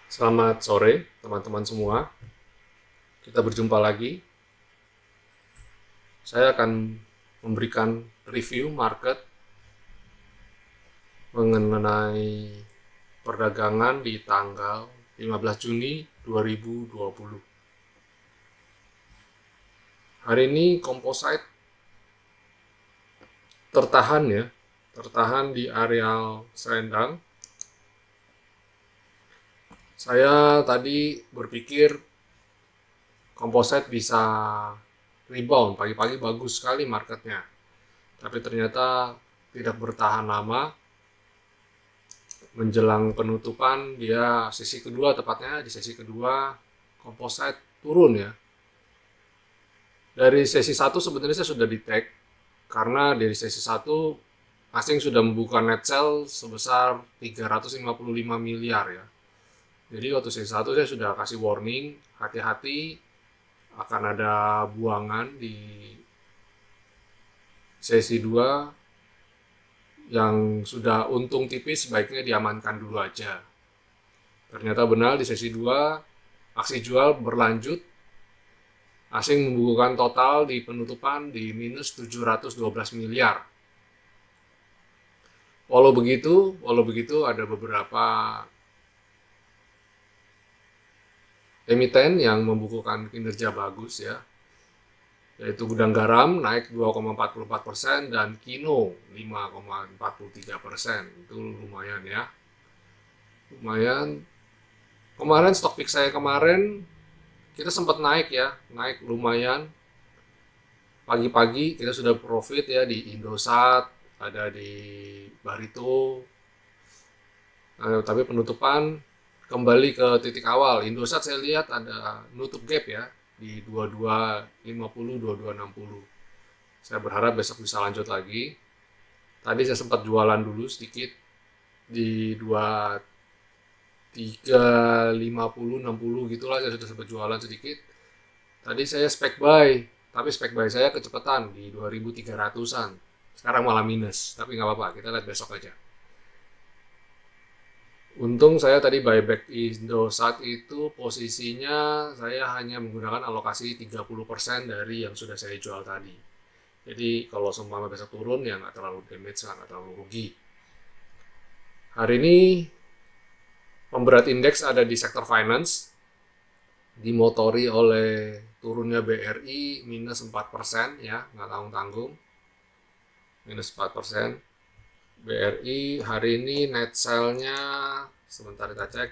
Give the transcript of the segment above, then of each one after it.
Selamat sore teman-teman semua. Kita berjumpa lagi. Saya akan memberikan review market mengenai perdagangan di tanggal 15 Juni 2020. Hari ini composite tertahan di areal selendang. Saya tadi berpikir composite bisa rebound, pagi-pagi bagus sekali marketnya. Tapi ternyata tidak bertahan lama. Menjelang penutupan, dia sesi kedua tepatnya, di sesi kedua composite turun ya. Dari sesi 1 sebenarnya saya sudah di tag, karena dari sesi 1 asing sudah membuka net sell sebesar 355 miliar ya. Jadi waktu sesi 1 saya sudah kasih warning, hati-hati akan ada buangan di sesi 2 yang sudah untung tipis, sebaiknya diamankan dulu aja. Ternyata benar, di sesi 2 aksi jual berlanjut. Asing membukukan total di penutupan di minus 712 miliar. Walau begitu ada beberapa emiten yang membukukan kinerja bagus ya, yaitu Gudang Garam naik 2,44% dan Kino 5,43%. Itu lumayan ya. Lumayan. Kemarin stock pick saya kemarin kita sempat naik ya, naik lumayan. Pagi-pagi kita sudah profit ya di Indosat, ada di Barito. Tapi penutupan kembali ke titik awal. Indosat saya lihat ada nutup gap ya di 2250, 2260. Saya berharap besok bisa lanjut lagi. Tadi saya sempat jualan dulu sedikit di 350, 60 gitulah, saya sudah sempat jualan sedikit. Tadi saya spec buy, tapi spec buy saya kecepatan di 2300-an. Sekarang malah minus, tapi nggak apa-apa, kita lihat besok aja. Untung saya tadi buyback Indosat itu posisinya saya hanya menggunakan alokasi 30% dari yang sudah saya jual tadi. Jadi kalau seumpama besok turun ya nggak terlalu damage, nggak terlalu rugi. Hari ini pemberat indeks ada di sektor finance, dimotori oleh turunnya BRI minus 4% ya, nggak tanggung-tanggung, minus 4%. BRI hari ini net sell-nya, sebentar kita cek,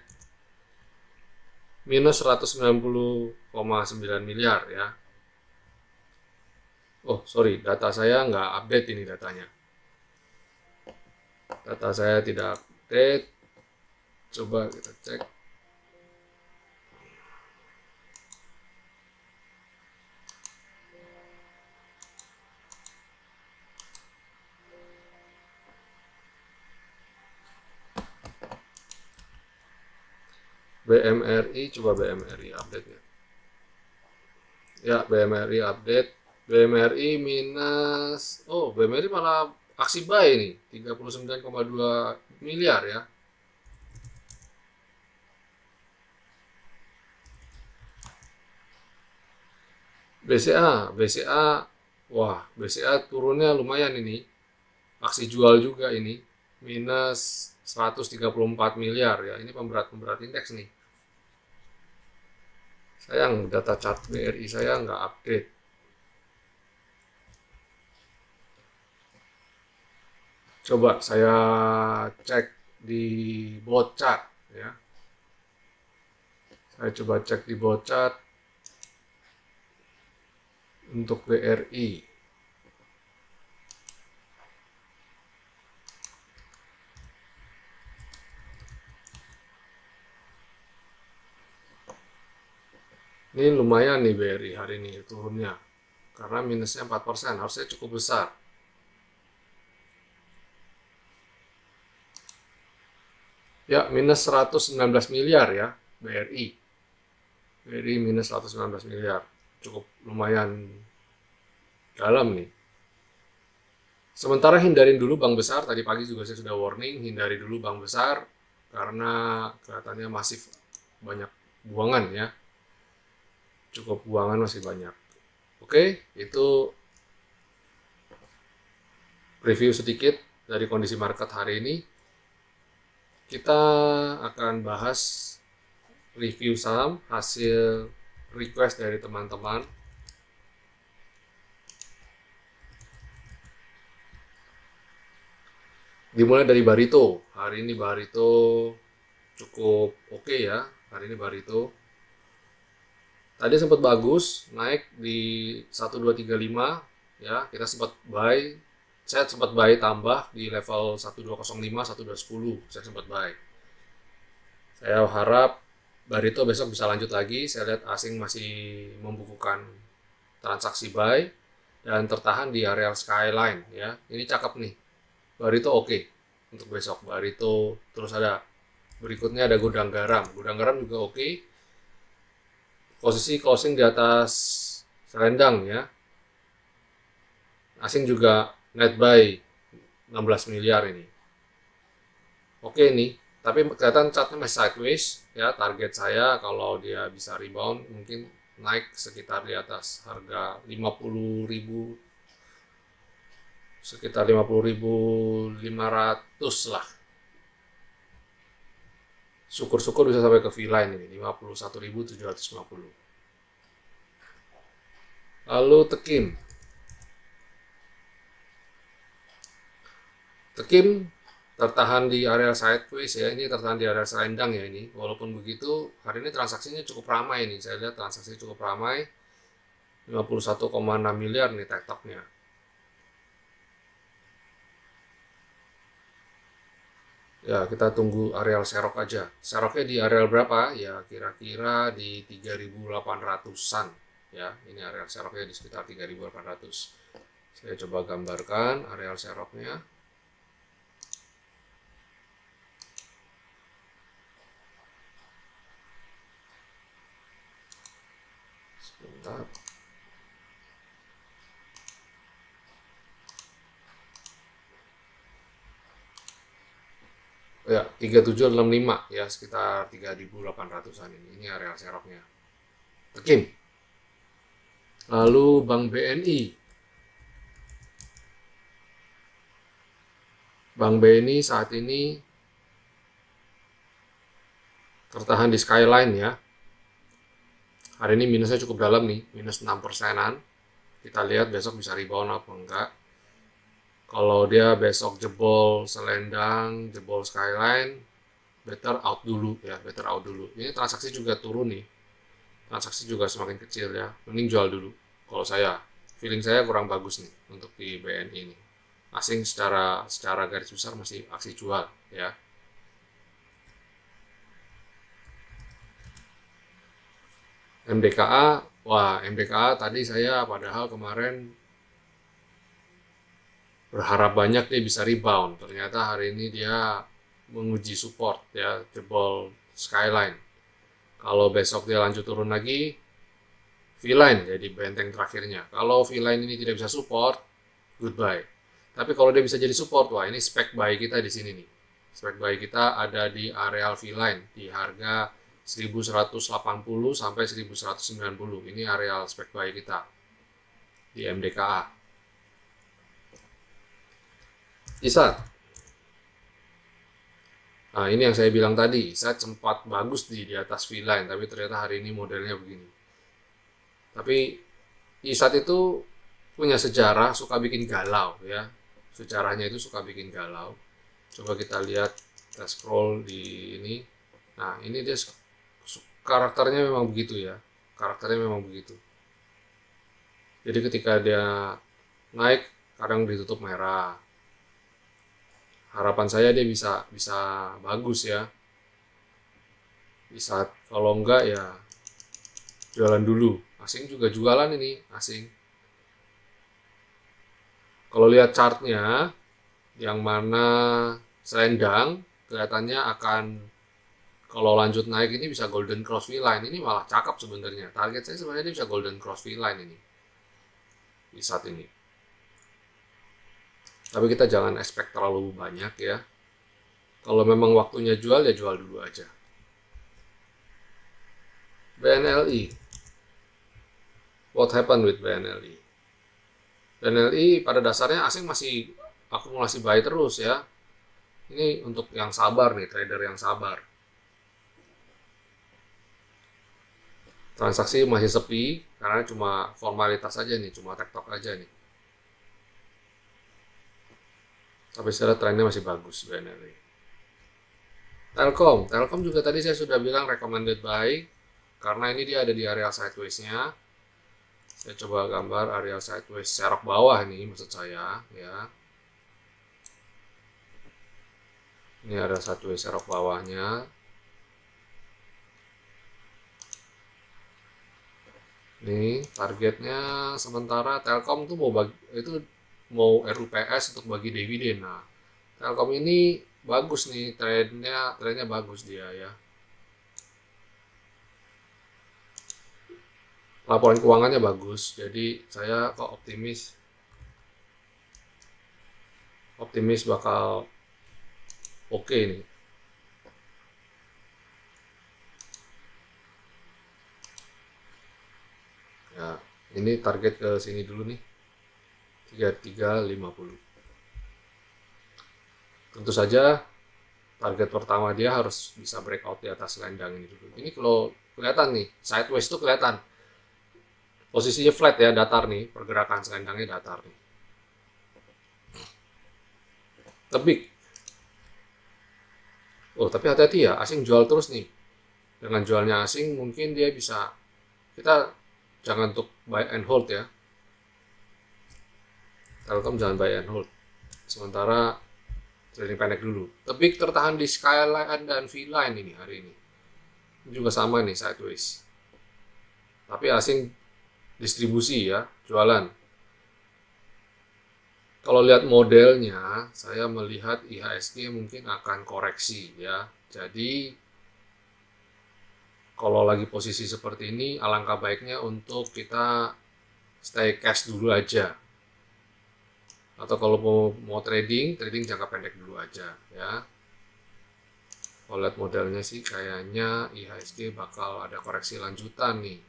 minus 190,9 miliar ya. Oh sorry, data saya nggak update ini datanya. Data saya tidak update. Coba kita cek. BMRI, coba BMRI update ya. Ya, BMRI update. BMRI minus, oh BMRI malah aksi buy nih, 39,2 miliar ya. BCA, wah BCA turunnya lumayan ini, aksi jual juga ini, minus 134 miliar ya, ini pemberat indeks nih. Sayang data chart BRI saya nggak update. Coba saya cek di bot chart ya. Saya coba cek di bot chart untuk BRI. Ini lumayan nih BRI hari ini turunnya. Karena minusnya 4%, harusnya cukup besar. Ya, minus 119 miliar ya BRI. BRI minus 119 miliar. Cukup lumayan dalam nih. Sementara hindarin dulu bank besar, tadi pagi juga saya sudah warning, hindari dulu bank besar karena kelihatannya masif banyak buangan ya, cukup buangan masih banyak. Oke, itu review sedikit dari kondisi market hari ini. Kita akan bahas review saham hasil request dari teman-teman. Dimulai dari Barito. Hari ini Barito cukup oke ya. Hari ini Barito tadi sempat bagus, naik di 1235 ya. Kita sempat buy. Saya sempat buy tambah di level 1205, 1210. Saya sempat buy. Saya harap Barito besok bisa lanjut lagi. Saya lihat asing masih membukukan transaksi buy dan tertahan di area skyline ya. Ini cakep nih. Barito oke untuk besok. Barito, terus ada berikutnya ada Gudang Garam. Gudang Garam juga oke. Posisi closing di atas selendang ya. Asing juga net buy 16 miliar ini. Oke nih, tapi kelihatan chartnya masih sideways ya. Target saya kalau dia bisa rebound mungkin naik sekitar di atas harga 50.000, sekitar 50.500 lah. Syukur-syukur bisa sampai ke V-line ini 51.750. Lalu Tekim. Tekim tertahan di area sideways ya, ini tertahan di area selendang ya ini. Walaupun begitu, hari ini transaksinya cukup ramai nih. Saya lihat transaksi cukup ramai. 51,6 miliar nih TikToknya. Ya, kita tunggu areal serok aja. Seroknya di areal berapa? Ya, kira-kira di 3.800-an. Ya, ini areal seroknya di sekitar 3.800. Saya coba gambarkan areal seroknya. Sebentar. Ya, 3765 ya, sekitar 3.800-an ini. Ini area seroknya. Tekim. Lalu Bank BNI. Bank BNI saat ini tertahan di skyline ya. Hari ini minusnya cukup dalam nih, minus 6%-an. Kita lihat besok bisa rebound apa enggak. Kalau dia besok jebol selendang, jebol skyline, better out dulu ya, better out dulu. Ini transaksi juga turun nih, transaksi juga semakin kecil ya, mending jual dulu. Kalau saya, feeling saya kurang bagus nih untuk di BNI ini. Asing secara garis besar masih aksi jual ya. MDKA, wah MDKA tadi saya padahal kemarin berharap banyak dia bisa rebound. Ternyata hari ini dia menguji support ya, jebol skyline. Kalau besok dia lanjut turun lagi, V-line jadi benteng terakhirnya. Kalau V-line ini tidak bisa support, goodbye. Tapi kalau dia bisa jadi support, wah ini spek buy kita di sini nih. Spek buy kita ada di areal V-line di harga 1180 sampai 1190. Ini areal spek buy kita di MDKA. ISAT. Nah, ini yang saya bilang tadi, ISAT sempat bagus di atas V-line, tapi ternyata hari ini modelnya begini. Tapi ISAT itu punya sejarah, suka bikin galau ya. Sejarahnya itu suka bikin galau. Coba kita lihat, kita scroll di ini. Nah, ini dia karakternya memang begitu ya. Karakternya memang begitu. Jadi ketika dia naik, kadang ditutup merah. Harapan saya dia bisa bagus ya. Bisa, kalau enggak ya jualan dulu. Asing juga jualan ini, asing. Kalau lihat chartnya, yang mana selendang, kelihatannya akan kalau lanjut naik ini bisa golden cross V-line. Ini malah cakep sebenarnya. Target saya sebenarnya dia bisa golden cross V-line ini. Di saat ini. Tapi kita jangan expect terlalu banyak ya. Kalau memang waktunya jual, ya jual dulu aja. BNLI. What happened with BNLI? BNLI pada dasarnya asing masih akumulasi buy terus ya. Ini untuk yang sabar nih, trader yang sabar. Transaksi masih sepi karena cuma formalitas aja nih, cuma tektok aja nih. Tapi secara trennya masih bagus BNLI. Telkom juga tadi saya sudah bilang recommended buy karena ini dia ada di area sideways-nya. Saya coba gambar area sideways serok bawah nih maksud saya ya. Ini ada sideways serok bawahnya. Nih targetnya sementara Telkom tuh mau RUPS untuk bagi dividen. Nah, Telkom ini bagus nih trennya bagus dia ya. Laporan keuangannya bagus, jadi saya kok optimis bakal oke nih. Ya, ini target ke sini dulu nih. 3350. Tentu saja target pertama dia harus bisa breakout di atas selendang ini dulu. Ini kalau kelihatan nih, sideways itu kelihatan. Posisinya flat ya, datar nih, pergerakan selendangnya datar nih. Tebik. Oh, tapi hati-hati ya, asing jual terus nih. Dengan jualnya asing mungkin dia bisa, kita jangan untuk buy and hold ya. Telkom jangan buy and hold. Sementara trading pendek dulu. Tebik tertahan di Skyline dan V-Line ini hari ini. Ini juga sama nih sideways. Tapi asing distribusi ya, jualan. Kalau lihat modelnya, saya melihat IHSG mungkin akan koreksi ya. Jadi kalau lagi posisi seperti ini, alangkah baiknya untuk kita stay cash dulu aja. Atau kalau mau trading jangka pendek dulu aja ya. Kalau lihat modelnya sih kayaknya IHSG bakal ada koreksi lanjutan nih.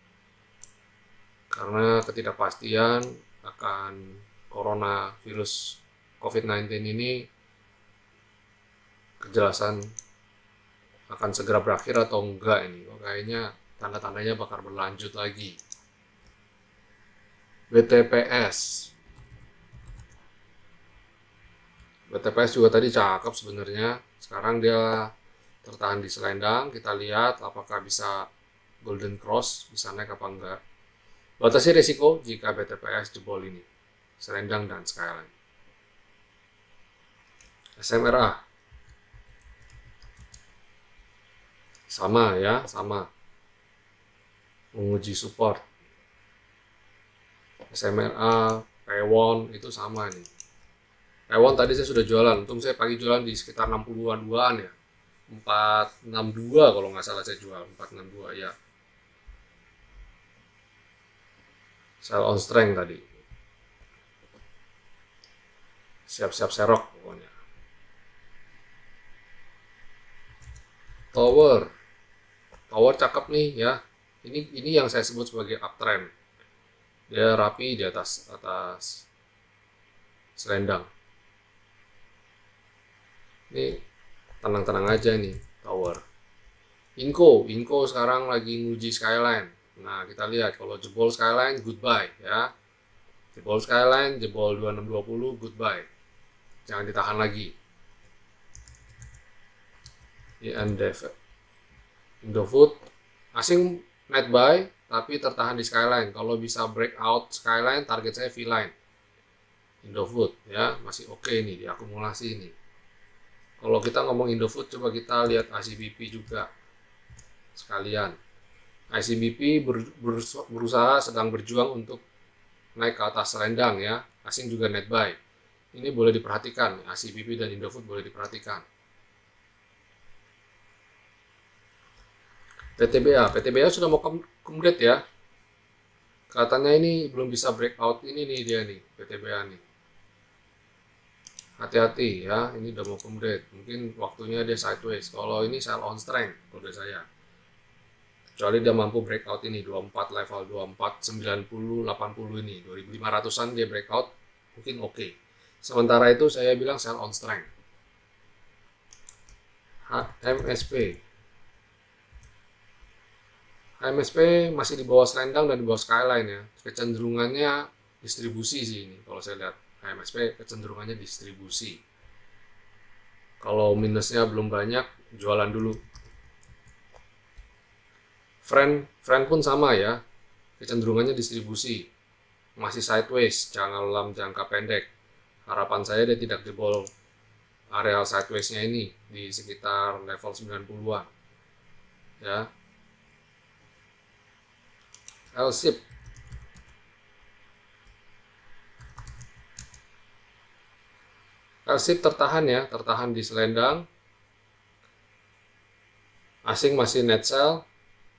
Karena ketidakpastian akan coronavirus COVID-19 ini kejelasan akan segera berakhir atau enggak ini. Kayaknya tanda-tandanya bakal berlanjut lagi. BTPS juga tadi cakep sebenarnya. Sekarang dia tertahan di selendang. Kita lihat apakah bisa golden cross, bisa naik apa enggak. Batasi risiko jika BTPS jebol ini, selendang dan skyline. SMRA sama ya, sama menguji support. SMRA, Pewon itu sama nih. Pewon tadi saya sudah jualan, untung saya pagi jualan di sekitar 60-an ya. 462 kalau nggak salah saya jual, 462 ya. Sell on strength tadi. Siap-siap serok pokoknya. Tower cakep nih ya. Ini yang saya sebut sebagai uptrend. Dia rapi di atas selendang. Ini tenang-tenang aja nih tower. Inco sekarang lagi nguji skyline. Nah, kita lihat kalau jebol skyline goodbye ya. Jebol skyline, jebol 2620 goodbye. Jangan ditahan lagi. Indofood asing net buy tapi tertahan di skyline. Kalau bisa breakout skyline, target saya V-line. Indofood ya, masih oke nih diakumulasi nih. Kalau kita ngomong Indofood, coba kita lihat ICBP juga sekalian. ICBP berusaha sedang berjuang untuk naik ke atas selendang ya. Asing juga net buy. Ini boleh diperhatikan, ICBP dan Indofood boleh diperhatikan. PTBA sudah mau complete ya. Kelihatannya ini belum bisa breakout ini nih dia nih, PTBA nih. Hati-hati ya, ini udah mau complete. Mungkin waktunya dia sideways. Kalau ini sell on strength, kode saya. Kecuali dia mampu breakout ini 24 level 24 90 80 ini 2500-an dia breakout mungkin oke. Sementara itu saya bilang sell on strength. HMSP masih di bawah Slendang dan di bawah Skyline ya. Kecenderungannya distribusi sih ini. Kalau saya lihat HMSP kecenderungannya distribusi. Kalau minusnya belum banyak, jualan dulu. Friend pun sama ya. Kecenderungannya distribusi. Masih sideways, dalam jangka pendek. Harapan saya dia tidak jebol areal sideways-nya ini di sekitar level 90-an. Ya. LSIP tertahan ya, tertahan di selendang. Asing masih net sell.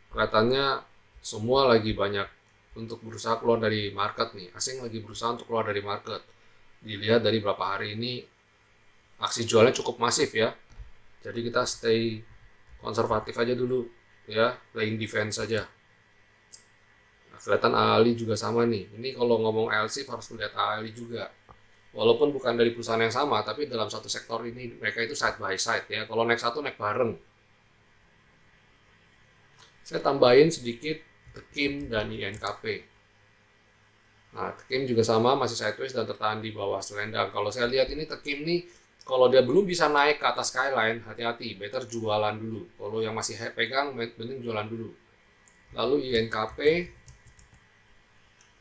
Kelihatannya semua lagi banyak untuk berusaha keluar dari market nih. Asing lagi berusaha untuk keluar dari market. Dilihat dari beberapa hari ini aksi jualnya cukup masif ya. Jadi kita stay konservatif aja dulu ya, playing defense saja. Kelihatan Ali juga sama nih. Ini kalau ngomong LSIP harus melihat Ali juga. Walaupun bukan dari perusahaan yang sama, tapi dalam satu sektor ini mereka itu side by side ya. Kalau naik satu naik bareng. Saya tambahin sedikit Tekim dan INKP. Nah, Tekim juga sama, masih sideways dan tertahan di bawah selendang. Kalau saya lihat ini Tekim nih, kalau dia belum bisa naik ke atas Skyline, hati-hati, better jualan dulu. Kalau yang masih pegang, mending jualan dulu. Lalu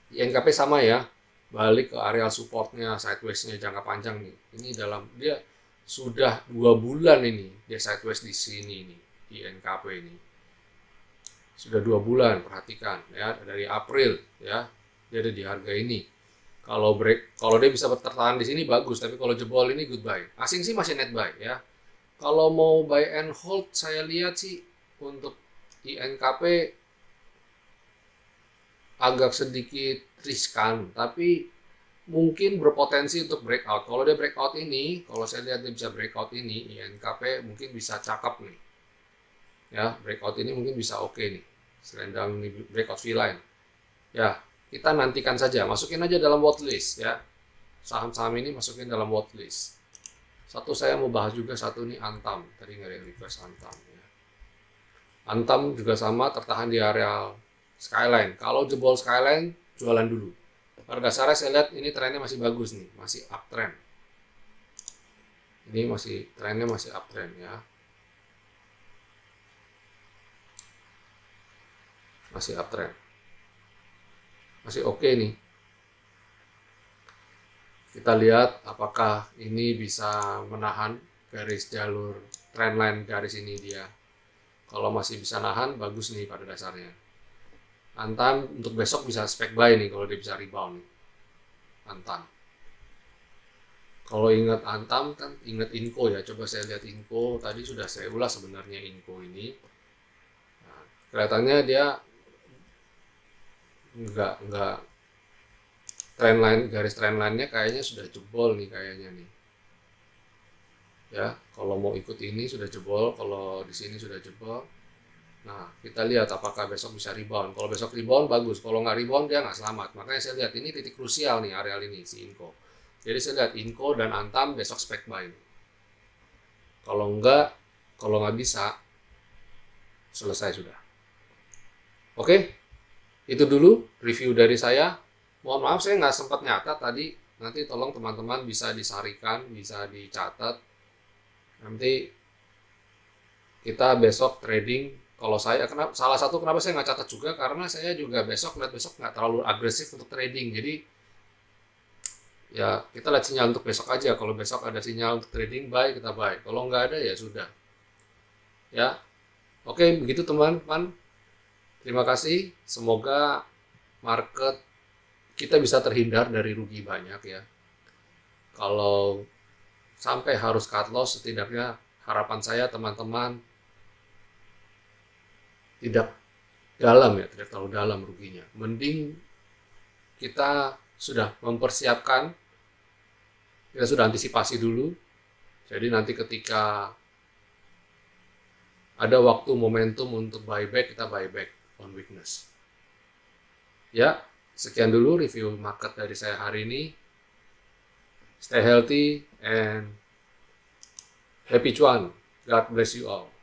INKP sama ya, balik ke area supportnya, sideways-nya jangka panjang nih. Ini dia sudah 2 bulan ini dia sideways di sini nih, INKP ini. Sudah 2 bulan, perhatikan ya, dari April ya, dia ada di harga ini. Kalau dia bisa bertahan di sini bagus, tapi kalau jebol ini goodbye. Asing sih masih net buy ya. Kalau mau buy and hold, saya lihat sih untuk INKP agak sedikit riskan, tapi mungkin berpotensi untuk breakout. Kalau dia breakout ini, kalau saya lihat dia bisa breakout ini, INKP mungkin bisa cakep nih. Ya, breakout ini mungkin bisa oke nih. Selendang ini breakout V-line. Ya, kita nantikan saja, masukin aja dalam watchlist ya. Saham-saham ini masukin dalam watchlist. Satu saya mau bahas juga satu nih Antam. Tadi nggak ada yang request Antam ya. Antam juga sama tertahan di area Skyline. Kalau jebol Skyline, jualan dulu. Pada dasarnya saya lihat ini trennya masih bagus nih, masih uptrend. Ini trennya masih uptrend ya. Masih uptrend. Masih oke nih. Kita lihat apakah ini bisa menahan garis jalur trendline garis ini dia. Kalau masih bisa nahan, bagus nih pada dasarnya. Antam untuk besok bisa spek buy nih kalau dia bisa rebound. Antam. Kalau ingat Antam kan ingat Inco ya. Coba saya lihat Inco. Tadi sudah saya ulas sebenarnya Inco ini. Nah, kelihatannya dia enggak garis trendline-nya kayaknya sudah jebol nih kayaknya nih. Ya, kalau mau ikut ini sudah jebol, kalau di sini sudah jebol. Nah, kita lihat apakah besok bisa rebound. Kalau besok rebound, bagus. Kalau nggak rebound, dia nggak selamat. Makanya saya lihat ini titik krusial nih, areal ini, si Inco. Jadi saya lihat Inco dan Antam besok spek buy. Kalau nggak bisa, selesai sudah. Oke, itu dulu review dari saya. Mohon maaf saya nggak sempat nyatat tadi. Nanti tolong teman-teman bisa disarikan, bisa dicatat. Nanti kita besok trading. Kalau saya, salah satu kenapa saya nggak catat juga, karena saya juga besok nggak terlalu agresif untuk trading. Jadi, ya kita lihat sinyal untuk besok aja. Kalau besok ada sinyal untuk trading, buy, kita buy. Kalau nggak ada, ya sudah. Ya, oke, begitu teman-teman. Terima kasih. Semoga market kita bisa terhindar dari rugi banyak ya. Kalau sampai harus cut loss, setidaknya harapan saya teman-teman tidak terlalu dalam ruginya. Mending kita sudah mempersiapkan, kita sudah antisipasi dulu. Jadi nanti ketika ada waktu momentum untuk buyback, kita buyback on weakness. Ya, sekian dulu review market dari saya hari ini. Stay healthy and happy cuan. God bless you all.